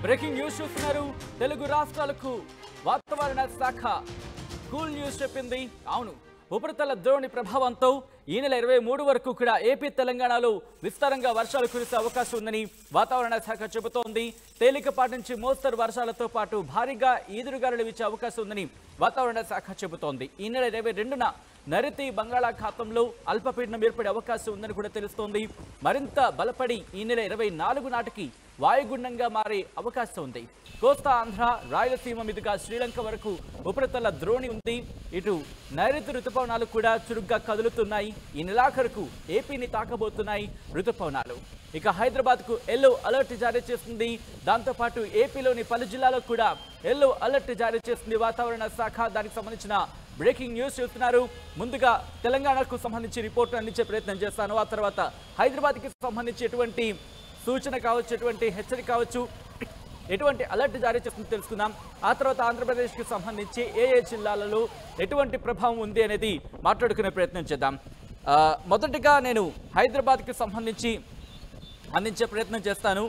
Breaking news చూస్తున్నారు. తెలుగు రాష్ట్రాలకు వాతావరణ శాఖ కూల్ న్యూస్ చెప్పింది. అవును, ఉపరితల ద్రోణి ప్రభావంతో ఈ నెల 23 వరకు కూడా ఏపీ తెలంగాణలో విస్తారంగా వర్షాలు కురిసే అవకాశం ఉందని వాతావరణ శాఖ చెబుతోంది. తేలికపాటి నుంచి మోస్తరు వర్షాలతో పాటు భారీగా ఈదురుగాలులు వీచే అవకాశం ఉందని వాతావరణ శాఖ చెబుతోంది. ఈ నెల 22న నైరుతి బంగాళాఖాతంలో అల్పపీడనం ఏర్పడే అవకాశం ఉందని కూడా తెలుస్తోంది. మరింత బలపడి ఈ నెల 24 నాటికి వాయుగుండంగా మారే అవకాశం ఉంది. కోస్తా ఆంధ్ర, రాయలసీమ మీదుగా శ్రీలంక వరకు ఉపరితల ద్రోణి ఉంది. ఇటు నైరుతి రుతుపవనాలు కూడా చురుగ్గా కదులుతున్నాయి. ఈ నెలాఖరుకు ఏపీని తాకబోతున్నాయి రుతుపవనాలు. ఇక హైదరాబాద్కు ఎల్లో అలర్ట్ జారీ చేస్తుంది. దాంతోపాటు ఏపీలోని పలు జిల్లాలకు కూడా ఎల్లో అలర్ట్ జారీ చేస్తుంది వాతావరణ శాఖ. దానికి సంబంధించిన బ్రేకింగ్ న్యూస్ చూస్తున్నారు. ముందుగా తెలంగాణకు సంబంధించి రిపోర్ట్ అందించే ప్రయత్నం చేస్తాను. ఆ తర్వాత హైదరాబాద్కి సంబంధించి ఎటువంటి సూచన కావచ్చు, ఎటువంటి హెచ్చరిక కావచ్చు, ఎటువంటి అలర్ట్ జారీ చేస్తుందో తెలుసుకుందాం. ఆ తర్వాత ఆంధ్రప్రదేశ్కి సంబంధించి ఏ జిల్లాలలో ఎటువంటి ప్రభావం ఉంది అనేది మాట్లాడుకునే ప్రయత్నం చేద్దాం. మొదటిగా నేను హైదరాబాద్కి సంబంధించి అందించే ప్రయత్నం చేస్తాను.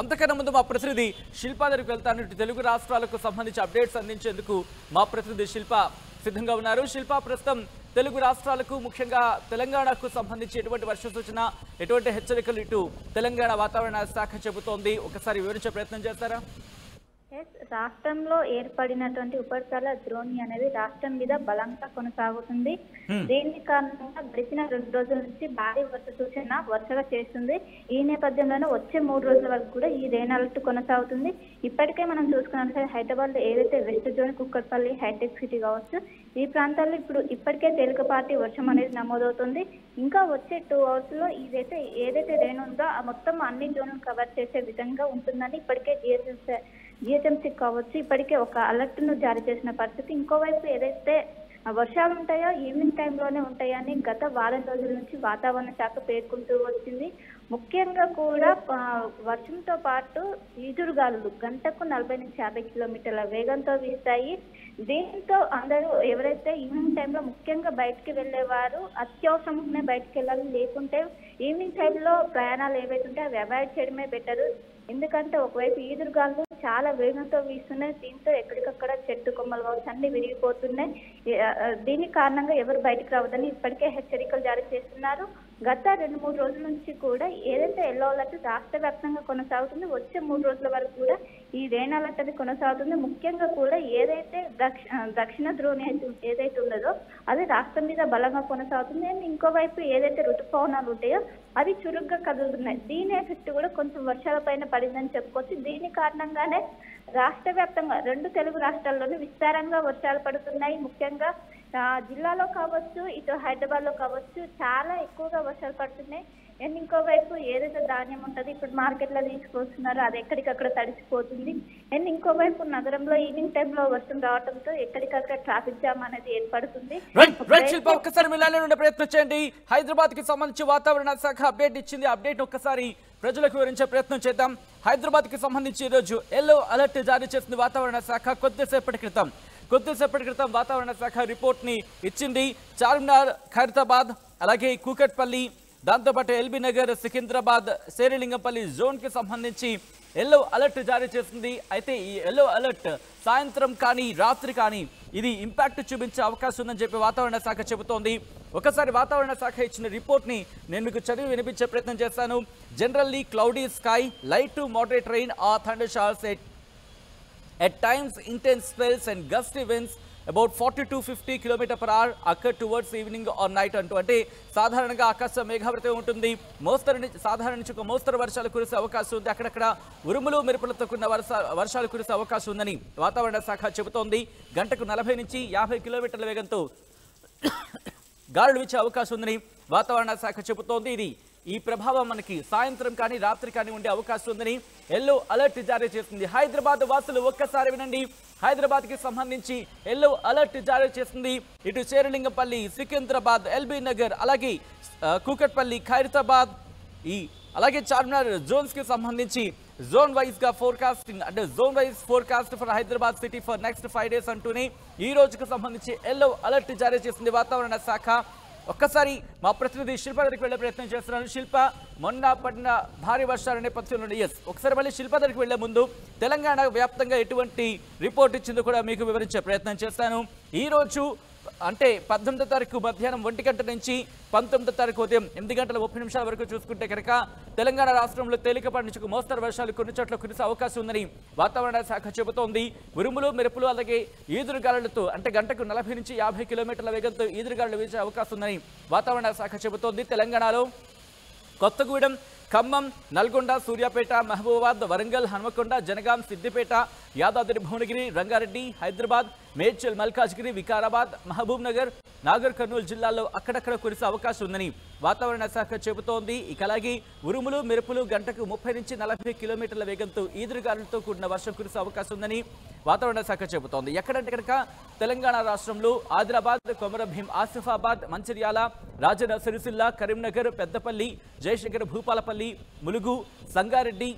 అంతకన్నా ముందు మా ప్రతినిధి శిల్ప దగ్గరికి వెళ్తాను. తెలుగు రాష్ట్రాలకు సంబంధించి అప్డేట్స్ అందించేందుకు మా ప్రతినిధి శిల్ప సిద్ధంగా ఉన్నారు. శిల్ప, ప్రస్తుతం తెలుగు రాష్ట్రాలకు ముఖ్యంగా తెలంగాణకు సంబంధించి ఎటువంటి వర్ష సూచన, ఎటువంటి హెచ్చరికలు ఇటు తెలంగాణ వాతావరణ శాఖ చెబుతోంది, ఒకసారి వివరించే ప్రయత్నం చేస్తారా? రాష్ట్రంలో ఏర్పడినటువంటి ఉపరితల ద్రోణి అనేది రాష్ట్రం మీద బలంగా కొనసాగుతుంది. దీని కారణంగా గడిచిన 2 రోజుల నుంచి భారీ వర్ష సూచన వరుసగా చేస్తుంది. ఈ నేపథ్యంలోనే వచ్చే 3 రోజుల వరకు కూడా ఈ రెయిన్ అలర్ట్ కొనసాగుతుంది. ఇప్పటికే మనం చూసుకున్నట్లయితే హైదరాబాద్ లో ఏదైతే west zone, Kukatpally, Hitec City కావచ్చు, ఈ ప్రాంతాల్లో ఇప్పటికే తేలికపాటి వర్షం అనేది నమోదవుతుంది. ఇంకా వచ్చే 2 అవర్స్ లో ఏదైతే రెయిన్ ఉందో ఆ మొత్తం అన్ని జోన్లు కవర్ చేసే విధంగా ఉంటుందని ఇప్పటికే జిహెచ్ఎంసీ కావచ్చు ఇప్పటికే ఒక అలర్ట్ ను జారీ చేసిన పరిస్థితి. ఇంకోవైపు ఏదైతే వర్షాలు ఉంటాయో ఈవినింగ్ టైంలోనే ఉంటాయని గత వారం రోజుల నుంచి వాతావరణ శాఖ పేర్కొంటూ వచ్చింది. ముఖ్యంగా కూడా వర్షంతో పాటు ఈదురుగాలులు గంటకు 40 నుంచి 50 కిలోమీటర్ల వేగంతో వీస్తాయి. దీంతో అందరూ ఎవరైతే ఈవినింగ్ టైంలో ముఖ్యంగా బయటికి వెళ్ళేవారు అత్యవసరంగానే బయటకు వెళ్ళాలి, లేకుంటే ఈవినింగ్ టైంలో ప్రయాణాలు ఏవైతే ఉంటే అవి అవాయిడ్ చేయడమే బెటర్. ఎందుకంటే ఒకవైపు ఈదురుగాలు చాలా వేగంతో వీస్తున్నాయి. దీంతో ఎక్కడికక్కడ చెట్టు కొమ్మలు కావచ్చు అన్ని విరిగిపోతున్నాయి. దీని కారణంగా ఎవరు బయటకు రావద్దని ఇప్పటికే హెచ్చరికలు జారీ చేస్తున్నారు. గత 2-3 రోజుల నుంచి కూడా ఏదైతే ఎల్లో అలర్ట్ రాష్ట్ర వ్యాప్తంగా కొనసాగుతుంది. వచ్చే 3 రోజుల వరకు కూడా ఈ రెయిన్ అలర్ట్ అనేది కొనసాగుతుంది. ముఖ్యంగా కూడా ఏదైతే దక్షిణ ద్రోణి ఏదైతే ఉన్నదో అది రాష్ట్రం మీద బలంగా కొనసాగుతుంది. అండ్ ఇంకోవైపు ఏదైతే ఋతుపవనాలు ఉంటాయో అవి చురుగ్గా కదులుతున్నాయి. దీని ఎఫెక్ట్ కూడా కొంచెం వర్షాల పైన పడిందని చెప్పుకోవచ్చు. దీని కారణంగానే రాష్ట్ర వ్యాప్తంగా 2 తెలుగు రాష్ట్రాల్లోనే విస్తారంగా వర్షాలు పడుతున్నాయి. ముఖ్యంగా జిల్లాలో కావచ్చు, ఇటు హైదరాబాద్ లో కావచ్చు చాలా ఎక్కువగా వర్షాలు పడుతున్నాయి. అండ్ ఇంకోవైపు ఏదైతే ధాన్యం ఉంటుంది ఇప్పుడు మార్కెట్లో తీసుకొస్తున్నారో అది ఎక్కడికక్కడ తడిసిపోతుంది. అండ్ ఇంకోవైపు నగరంలో ఈవినింగ్ టైంలో వర్షం రావడంతో ఎక్కడికక్కడ ట్రాఫిక్ జామ్ అనేది ఏర్పడుతుంది. ప్రయత్నం చేయండి. హైదరాబాద్ కి సంబంధించి వాతావరణ శాఖ అప్డేట్ ఇచ్చింది. అప్డేట్ ఒక్కసారి ప్రజలకు వివరించే ప్రయత్నం చేద్దాం. హైదరాబాద్ కి సంబంధించి ఈ రోజు ఎల్లో అలర్ట్ జారీ చేసింది వాతావరణ శాఖ. కొద్దిసేపటి క్రితం వాతావరణ శాఖ రిపోర్ట్ ని ఇచ్చింది. చార్మినార్, ఖైరతాబాద్, అలాగే కూకట్పల్లి, దాంతోపాటు ఎల్బీ నగర్, సికింద్రాబాద్, శేరిలింగంపల్లి జోన్ కి సంబంధించి ఎల్లో అలర్ట్ జారీ చేసింది. అయితే ఈ ఎల్లో అలర్ట్ సాయంత్రం కానీ రాత్రి కానీ ఇది ఇంపాక్ట్ చూపించే అవకాశం ఉందని చెప్పి వాతావరణ శాఖ చెబుతోంది. ఒకసారి వాతావరణ శాఖ ఇచ్చిన రిపోర్ట్ ని నేను మీకు చదివి వినిపించే ప్రయత్నం చేస్తాను. Generally cloudy sky, light to moderate rain are thunder showers at times intense spells and gusty winds about 40 to 50 km/h occur towards evening or night అంటూ. అంటే సాధారణంగా ఆకాశం మేఘావృతం ఉంటుంది. సాధారణ నుంచి ఒక మోస్తరు వర్షాలు కురిసే అవకాశం ఉంది. అక్కడక్కడ ఉరుములు మెరుపులతో కూడిన వర్షాలు కురిసే అవకాశం ఉందని వాతావరణ శాఖ చెబుతోంది. గంటకు 40 నుంచి 50 కిలోమీటర్ల వేగంతో గాలులు వీచే అవకాశం ఉందని వాతావరణ శాఖ చెబుతోంది. ఈ ప్రభావం మనకి సాయంత్రం కానీ రాత్రి కానీ ఉండే అవకాశం ఉందని ఎల్లో అలర్ట్ జారీ చేస్తుంది. హైదరాబాద్ వాసులు ఒక్కసారి వినండి. హైదరాబాద్ కి సంబంధించి ఎల్లో అలర్ట్ జారీ చేస్తుంది. ఇటు శేరిలింగంపల్లి, సికింద్రాబాద్, ఎల్బీ నగర్, అలాగే కూకట్పల్లి, ఖైరతాబాద్, అలాగే చార్మినార్ జోన్స్ కి సంబంధించి జోన్ వైజ్ గా ఫోర్కాస్టింగ్, అంటే zone wise forecast for Hyderabad city for next 5 days అంటూనే ఈ రోజుకు సంబంధించి ఎల్లో అలర్ట్ జారీ చేసింది వాతావరణ శాఖ. ఒక్కసారి మా ప్రతినిధి శిల్ప దగ్గరికి వెళ్లే ప్రయత్నం చేస్తున్నాను. శిల్ప, మొన్న పడిన భారీ వర్షాల నేపథ్యంలో ఒకసారి మళ్ళీ శిల్ప దగ్గరికి వెళ్లే ముందు తెలంగాణ వ్యాప్తంగా ఎటువంటి రిపోర్ట్ ఇచ్చిందో కూడా మీకు వివరించే ప్రయత్నం చేస్తాను. ఈ రోజు అంటే 18వ తారీఖు మధ్యాహ్నం 1 గంట నుంచి 19వ తారీఖు ఉదయం 8 గంటల 30 నిమిషాల వరకు చూసుకుంటే కనుక తెలంగాణ రాష్ట్రంలో తేలికపాటి నుంచి మోస్తరు వర్షాలు కొన్ని చోట్ల కురిసే అవకాశం ఉందని వాతావరణ శాఖ చెబుతోంది. ఉరుములు, మెరుపులు అలాగే ఈదురుగాలులతో అంటే గంటకు 40 నుంచి 50 కిలోమీటర్ల వేగంతో ఈదురుగాలులు వీచే అవకాశం ఉందని వాతావరణ శాఖ చెబుతోంది. తెలంగాణలో కొత్తగూడెం, ఖమ్మం, నల్గొండ, సూర్యాపేట, మహబూబాబాద్, వరంగల్, హన్మకొండ, జనగాం, సిద్దిపేట, యాదాద్రి భువనగిరి, రంగారెడ్డి, హైదరాబాద్, మేడ్చల్, మల్కాజ్గిరి, వికారాబాద్, మహబూబ్ నగర్, నాగర్ కర్నూలు జిల్లాల్లో అక్కడక్కడ కురిసే అవకాశం ఉందని వాతావరణ శాఖ చెబుతోంది. ఇక అలాగే ఉరుములు, మెరుపులు గంటకు 30 నుంచి 40 కిలోమీటర్ల వేగంతో ఈదురుగాలులతో కూడిన వర్షం కురిసే అవకాశం ఉందని వాతావరణ శాఖ చెబుతోంది. ఎక్కడంటే కనుక తెలంగాణ రాష్ట్రంలో ఆదిలాబాద్, కొమరంభీం, ఆసిఫాబాద్, మంచిర్యాల, రాజన్న సిరిసిల్ల, కరీంనగర్, పెద్దపల్లి, జయశంకర్, భూపాలపల్లి, ములుగు, సంగారెడ్డి,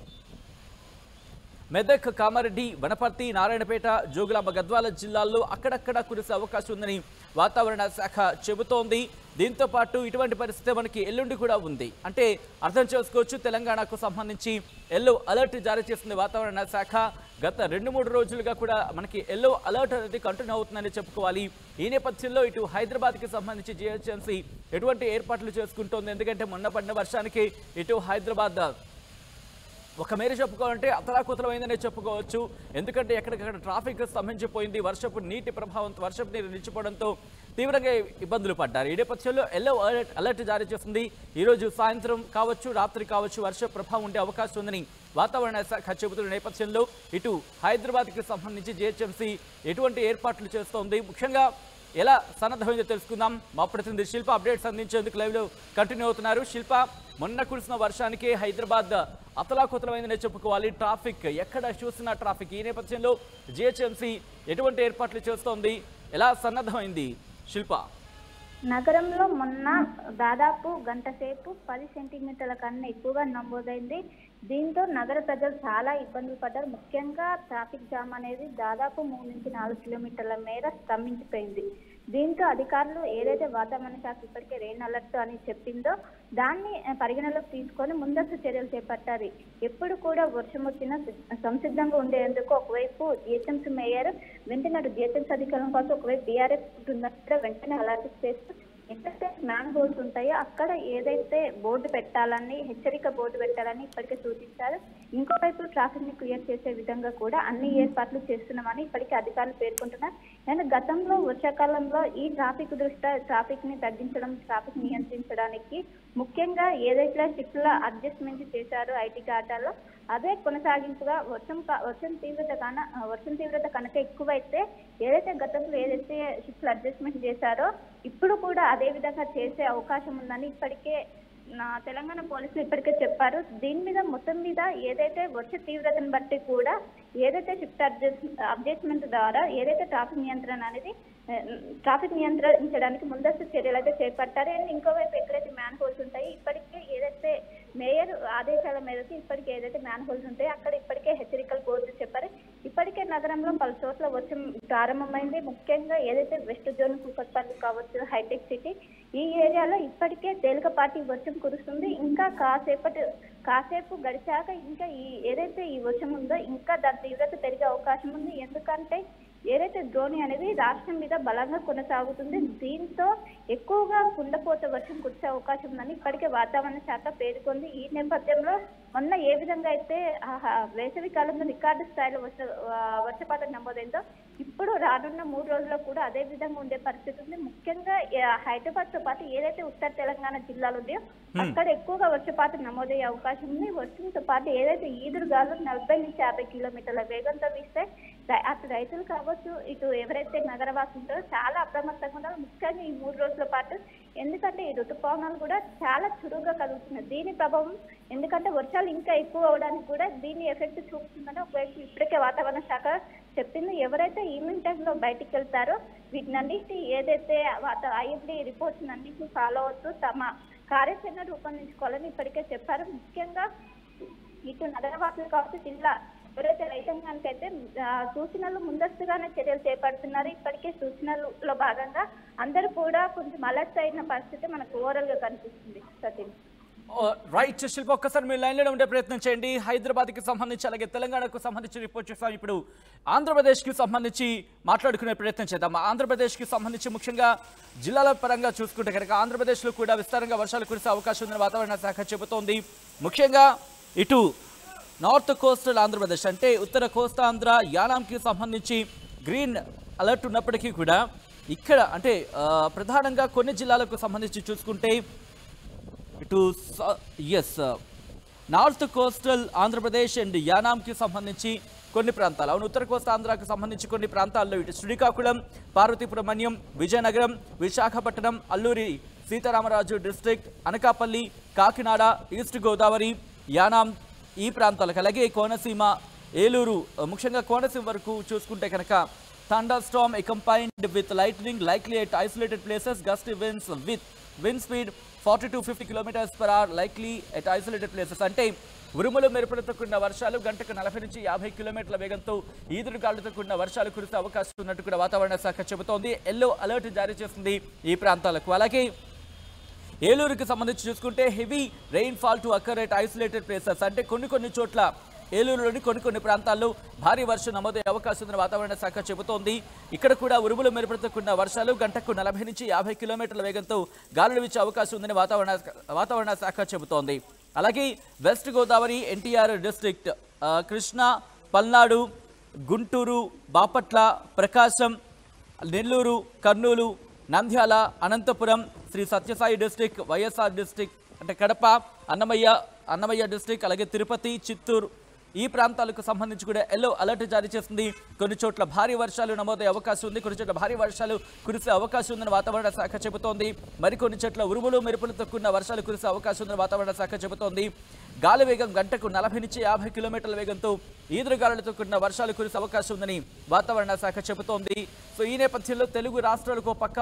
మెదక్, కామారెడ్డి, వనపర్తి, నారాయణపేట, జోగులాంబ, గద్వాల జిల్లాల్లో అక్కడక్కడ కురిసే అవకాశం ఉందని వాతావరణ శాఖ చెబుతోంది. దీంతో పాటు ఇటువంటి పరిస్థితి మనకి ఎల్లుండి కూడా ఉంది. అంటే అర్థం చేసుకోవచ్చు, తెలంగాణకు సంబంధించి ఎల్లో అలర్ట్ జారీ చేస్తుంది వాతావరణ శాఖ. గత 2-3 రోజులుగా కూడా మనకి ఎల్లో అలర్ట్ అనేది కంటిన్యూ అవుతుందని చెప్పుకోవాలి. ఈ నేపథ్యంలో ఇటు హైదరాబాద్కి సంబంధించి జిహెచ్ఎంసీ ఎటువంటి ఏర్పాట్లు చేసుకుంటోంది. ఎందుకంటే మొన్న పడిన వర్షానికి ఇటు హైదరాబాద్ ఒక మేర చెప్పుకోవాలంటే అతలాకుతలమైందనే చెప్పుకోవచ్చు. ఎందుకంటే ఎక్కడికక్కడ ట్రాఫిక్ స్తంభించిపోయింది. వర్షపు నీటి ప్రభావంతో, వర్షపు నీరు నిలిచిపోవడంతో తీవ్రంగా ఇబ్బందులు పడ్డారు. ఈ నేపథ్యంలో ఎల్లో అలర్ట్ జారీ చేస్తుంది. ఈరోజు సాయంత్రం కావచ్చు, రాత్రి కావచ్చు వర్ష ప్రభావం ఉండే అవకాశం ఉందని వాతావరణ శాఖ చెబుతున్న నేపథ్యంలో ఇటు హైదరాబాద్కి సంబంధించి జిహెచ్ఎంసీ ఎటువంటి ఏర్పాట్లు చేస్తోంది, ముఖ్యంగా ఎలా సన్నద్ధమైందో తెలుసుకుందాం. మా ప్రతినిధి శిల్ప అప్డేట్స్ అందించేందుకు లైవ్లో కంటిన్యూ అవుతున్నారు. శిల్ప, మొన్న కురిసిన వర్షానికి హైదరాబాద్ అతలాకుతలమైందనే చెప్పుకోవాలి. ట్రాఫిక్ ఎక్కడ చూసినా ట్రాఫిక్. ఈ నేపథ్యంలో జిహెచ్ఎంసీ ఎటువంటి ఏర్పాట్లు చేస్తోంది, ఎలా సన్నద్ధమైంది శిల్ప? నగరంలో మొన్న దాదాపు గంట సేపు 10 సెంటీమీటర్ల కన్నా ఎక్కువగా నమోదైంది. దీంతో నగర ప్రజలు చాలా ఇబ్బందులు పడ్డారు. ముఖ్యంగా ట్రాఫిక్ జామ్ అనేది దాదాపు 3 నుంచి 4 కిలోమీటర్ల మేర స్తంభించిపోయింది. దీంతో అధికారులు ఏదైతే వాతావరణ శాఖ ఇప్పటికే రెయిన్ అలర్ట్ అని చెప్పిందో దాన్ని పరిగణలోకి తీసుకొని ముందస్తు చర్యలు చేపట్టారు. ఎప్పుడు కూడా వర్షం వచ్చినా సంసిద్ధంగా ఉండేందుకు ఒకవైపు జిహెచ్ఎంసీ మేయర్ వెంటనే జిహెచ్ఎంసీ అధికారుల కోసం, ఒకవైపు బీఆర్ఎస్ కుటుంబంలో వెంటనే అలర్ట్ చేస్తూ ఎక్కడైతే మ్యాన్ హోల్స్ ఉంటాయో అక్కడ ఏదైతే బోర్డు పెట్టాలని, హెచ్చరిక బోర్డు పెట్టాలని ఇప్పటికే సూచించారు. ఇంకోవైపు ట్రాఫిక్ ని క్లియర్ చేసే విధంగా కూడా అన్ని ఏర్పాట్లు చేస్తున్నామని ఇప్పటికే అధికారులు పేర్కొంటున్నారు. అండ్ గతంలో వర్షాకాలంలో ఈ ట్రాఫిక్ దృష్ట్యా ట్రాఫిక్ ని తగ్గించడం, ట్రాఫిక్ నియంత్రించడానికి ముఖ్యంగా ఏదైతే షిఫ్ట్ల అడ్జస్ట్మెంట్ చేశారో ఐటీ ఘాటాల్లో అదే కొనసాగింపుగా వర్షం తీవ్రత కనుక ఎక్కువైతే ఏదైతే గతంలో ఏదైతే షిఫ్ట్ల అడ్జస్ట్మెంట్ చేశారో ఇప్పుడు కూడా అదే విధంగా చేసే అవకాశం ఉందని ఇప్పటికే తెలంగాణ పోలీసులు ఇప్పటికే చెప్పారు. దీని మీద మొత్తం మీద ఏదైతే వర్ష తీవ్రతను బట్టి కూడా ఏదైతే షిఫ్ట్ అడ్జస్ట్మెంట్ ద్వారా ఏదైతే ట్రాఫిక్ నియంత్రించడానికి ముందస్తు చర్యలు అయితే చేపట్టారు. అండ్ ఇంకోవైపు ఎక్కడైతే మ్యాన్ హోల్స్ ఉంటాయి ఇప్పటికే ఏదైతే మేయర్ ఆదేశాల మేరకు ఇప్పటికే ఏదైతే మ్యాన్ హోల్స్ ఉంటాయో అక్కడ ఇప్పటికే హెచ్చరికలు బోర్డు చెప్పారు. ఇప్పటికే నగరంలో పలు చోట్ల వర్షం ప్రారంభమైంది. ముఖ్యంగా ఏదైతే వెస్ట్ జోన్, కూకట్పల్లి కావచ్చు, హైటెక్ సిటీ ఈ ఏరియాలో ఇప్పటికే తేలికపాటి వర్షం కురుస్తుంది. ఇంకా కాసేపు గడిచాక ఇంకా ఏదైతే ఈ వర్షం ఉందో ఇంకా దాని తీవ్రత పెరిగే అవకాశం ఉంది. ఎందుకంటే ఏదైతే ద్రోణి అనేది రాష్ట్రం మీద బలంగా కొనసాగుతుంది. దీంతో ఎక్కువగా కుండపోత వర్షం కురిసే అవకాశం ఉందని ఇప్పటికే వాతావరణ శాఖ పేర్కొంది. ఈ నేపథ్యంలో మొన్న ఏ విధంగా అయితే వేసవి కాలంలో రికార్డు స్థాయిలో వర్షపాతం నమోదైందో ఇప్పుడు రానున్న 3 రోజుల్లో కూడా అదే విధంగా ఉండే పరిస్థితి ఉంది. ముఖ్యంగా హైదరాబాద్ తో పాటు ఏదైతే ఉత్తర తెలంగాణ జిల్లాలు ఉన్నాయో అక్కడ ఎక్కువగా వర్షపాతం నమోదయ్యే అవకాశం ఉంది. వర్షంతో పాటు ఏదైతే ఈదురుగాలు 40 నుంచి 50 కిలోమీటర్ల వేగంతో వీస్తే అటు రైతులు కావచ్చు, ఇటు ఎవరైతే నగరవాసులు ఉంటారో చాలా అప్రమత్తంగా ఉన్నారు. ముఖ్యంగా ఈ 3 రోజుల పాటు ఎందుకంటే ఈ ఋతుపవనాలు కూడా చాలా చురుగ్గా కలుగుతున్నాయి. దీని ప్రభావం ఎందుకంటే వర్షాలు ఇంకా ఎక్కువ అవడానికి కూడా దీని ఎఫెక్ట్ చూపుతుందని ఒకవైపు ఇప్పటికే వాతావరణ శాఖ చెప్పింది. ఎవరైతే ఈవినింగ్ టైంలో బయటికి వెళ్తారో వీటినన్నిటి ఏదైతే ఐఎఫ్డి రిపోర్ట్స్ అన్నింటినీ ఫాలో అవుతూ తమ కార్యాచరణ రూపొందించుకోవాలని ఇప్పటికే చెప్పారు. ముఖ్యంగా ఇటు నగరవాసులు కావచ్చు, ఎవరైతే రైతాంగానికైతే సూచనలు ముందస్తుగానే చర్యలు చేపడుతున్నారు. ఇప్పటికే సూచనలలో భాగంగా అందరూ కూడా కొంచెం అలర్ట్ అయిన పరిస్థితి మనకు ఓవరాల్ గా కనిపిస్తుంది. సతీష్ రైట్ శిల్ప, ఒక్కసారి మీరు లైన్లో ఉండే ప్రయత్నం చేయండి. హైదరాబాద్కి సంబంధించి అలాగే తెలంగాణకు సంబంధించి రిపోర్ట్ చేస్తాం. ఇప్పుడు ఆంధ్రప్రదేశ్కి సంబంధించి మాట్లాడుకునే ప్రయత్నం చేద్దాం. ఆంధ్రప్రదేశ్కి సంబంధించి ముఖ్యంగా జిల్లాల పరంగా చూసుకుంటే కనుక ఆంధ్రప్రదేశ్లో కూడా విస్తారంగా వర్షాలు కురిసే అవకాశం ఉందని వాతావరణ శాఖ చెబుతోంది. ముఖ్యంగా ఇటు నార్త్ కోస్టల్ ఆంధ్రప్రదేశ్ అంటే ఉత్తర కోస్తాంధ్ర యానాంకి సంబంధించి గ్రీన్ అలర్ట్ ఉన్నప్పటికీ కూడా ఇక్కడ అంటే ప్రధానంగా కొన్ని జిల్లాలకు సంబంధించి చూసుకుంటే ఇటు నార్త్ కోస్టల్ ఆంధ్రప్రదేశ్ అండ్ యానాంకి సంబంధించి కొన్ని ప్రాంతాలు, అవును ఉత్తర కోస్తా ఆంధ్రాకు సంబంధించి కొన్ని ప్రాంతాల్లో ఇటు శ్రీకాకుళం, పార్వతీపురం మన్యం, విజయనగరం, విశాఖపట్నం, అల్లూరి సీతారామరాజు డిస్ట్రిక్ట్, అనకాపల్లి, కాకినాడ, ఈస్ట్ గోదావరి, యానాం ఈ ప్రాంతాలకు అలాగే కోనసీమ, ఏలూరు ముఖ్యంగా కోనసీమ వరకు చూసుకుంటే కనుక thunderstorm accompanied with lightning likely at isolated places, gusty winds with wind speed 40 to 50 km/h likely at isolated places. అంటే ఉరుములు మెరుపులతో కూడిన వర్షాలు గంటకు 40 నుంచి 50 కిలోమీటర్ల వేగంతో ఈదురుగాలులతో కూడిన వర్షాలు కురిసే అవకాశం ఉన్నట్టు కూడా వాతావరణ శాఖ చెబుతోంది. ఎల్లో అలర్ట్ జారీ చేస్తుంది ఈ ప్రాంతాలకు. అలాగే ఏలూరుకి సంబంధించి చూసుకుంటే heavy rain fall to occur at isolated places అంటే కొన్ని చోట్ల ఏలూరులోని కొన్ని ప్రాంతాల్లో భారీ వర్షం నమోదయ్యే అవకాశం ఉందని వాతావరణ శాఖ చెబుతోంది. ఇక్కడ కూడా ఉరుములు మెరుపులతో కూడిన వర్షాలు గంటకు 40 నుంచి 50 కిలోమీటర్ల వేగంతో గాలులు వీచే అవకాశం ఉందని వాతావరణ శాఖ చెబుతోంది. అలాగే వెస్ట్ గోదావరి, ఎన్టీఆర్ డిస్ట్రిక్ట్, కృష్ణా, పల్నాడు, గుంటూరు, బాపట్ల, ప్రకాశం, నెల్లూరు, కర్నూలు, నంద్యాల, అనంతపురం, శ్రీ సత్యసాయి డిస్ట్రిక్ట్, వైఎస్ఆర్ డిస్ట్రిక్ట్ అంటే కడప, అన్నమయ్య డిస్ట్రిక్ట్, అలాగే తిరుపతి, చిత్తూరు ఈ ప్రాంతాలకు సంబంధించి కూడా ఎల్లో అలర్ట్ జారీ చేస్తుంది. కొన్ని చోట్ల భారీ వర్షాలు నమోదయ్యే అవకాశం ఉంది, కొన్ని చోట్ల భారీ వర్షాలు కురిసే అవకాశం ఉందని వాతావరణ శాఖ చెబుతోంది. మరికొన్ని చోట్ల ఉరుములు మెరుపులతో కూడిన వర్షాలు కురిసే అవకాశం ఉందని వాతావరణ శాఖ చెబుతోంది. గాలి వేగం గంటకు 40 నుంచి 50 కిలోమీటర్ల వేగంతో ఈదురుగాలులతో కూడిన వర్షాలు కురిసే అవకాశం ఉందని వాతావరణ శాఖ చెబుతోంది. సో ఈ నేపథ్యంలో తెలుగు రాష్ట్రాలకు పక్క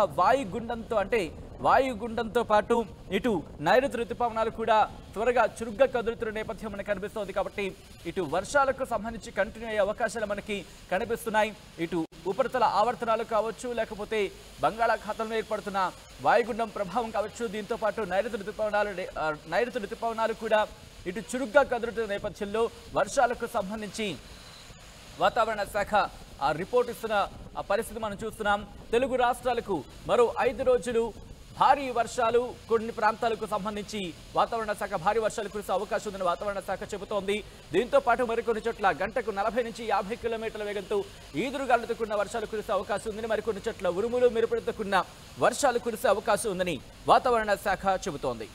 వాయుగుండంతో పాటు ఇటు నైరుతి ఋతుపవనాలు కూడా త్వరగా చురుగ్గా కదులుతున్న నేపథ్యం మనకు కనిపిస్తోంది. కాబట్టి ఇటు వర్షాలకు సంబంధించి కంటిన్యూ అయ్యే అవకాశాలు మనకి కనిపిస్తున్నాయి. ఇటు ఉపరితల ఆవర్తనాలు కావచ్చు, లేకపోతే బంగాళాఖాతంలో ఏర్పడుతున్న వాయుగుండం ప్రభావం కావచ్చు, దీంతో పాటు నైరుతి ఋతుపవనాలు కూడా ఇటు చురుగ్గా కదులుతున్న నేపథ్యంలో వర్షాలకు సంబంధించి వాతావరణ శాఖ ఆ రిపోర్ట్ ఇస్తున్న ఆ పరిస్థితి మనం చూస్తున్నాం. తెలుగు రాష్ట్రాలకు మరో 5 రోజులు భారీ వర్షాలు, కొన్ని ప్రాంతాలకు సంబంధించి వాతావరణ శాఖ భారీ వర్షాలు కురిసే అవకాశం ఉందని వాతావరణ శాఖ చెబుతోంది. దీంతో పాటు మరికొన్ని చోట్ల గంటకు 40 నుంచి 50 కిలోమీటర్ల వేగంతో ఈదురుగాలులతో కూడిన వర్షాలు కురిసే అవకాశం ఉందని, మరికొన్ని చోట్ల ఉరుములు మెరుపులతో కూడిన వర్షాలు కురిసే అవకాశం ఉందని వాతావరణ శాఖ చెబుతోంది.